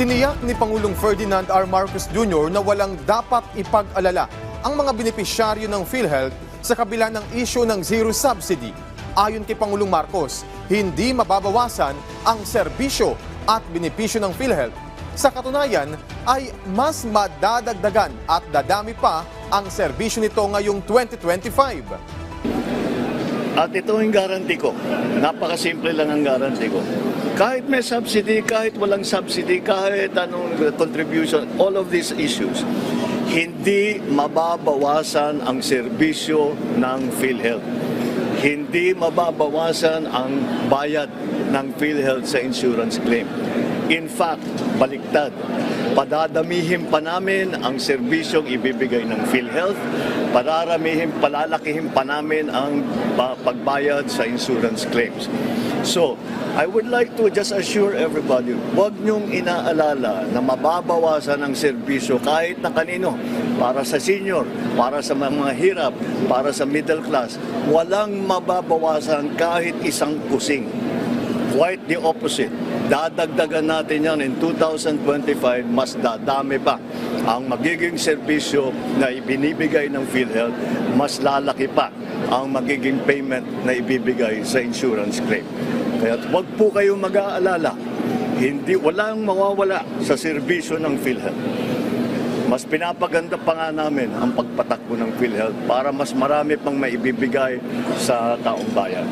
Tiniyak ni Pangulong Ferdinand R. Marcos Jr. na walang dapat ipag-alala ang mga benepisyaryo ng PhilHealth sa kabila ng isyu ng zero subsidy. Ayon kay Pangulong Marcos, hindi mababawasan ang serbisyo at benepisyo ng PhilHealth. Sa katunayan ay mas madadagdagan at dadami pa ang serbisyo nito ngayong 2025. At ito ang guarantee ko. Napakasimple lang ang guarantee ko. Kahit may subsidy, kahit walang subsidy, kahit anong contribution, all of these issues, hindi mababawasan ang serbisyo ng PhilHealth. Hindi mababawasan ang bayad ng PhilHealth sa insurance claim. In fact, baliktad. Padadamihin pa namin ang serbisyong ibibigay ng PhilHealth, palalakihin pa namin ang pagbayad sa insurance claims. So, I would like to just assure everybody, huwag niyong inaalala na mababawasan ang serbisyo kahit na kanino, para sa senior, para sa mga hirap, para sa middle class. Walang mababawasan kahit isang kusing. Quite the opposite. Dadagdagan natin yan in 2025, mas dadami pa ang magiging serbisyo na ibinibigay ng PhilHealth, mas lalaki pa ang magiging payment na ibibigay sa insurance claim. Kaya wag po kayong mag-aalala, walang mawawala sa serbisyo ng PhilHealth. Mas pinapaganda pa nga namin ang pagpatakbo ng PhilHealth para mas marami pang maibibigay sa taong bayan.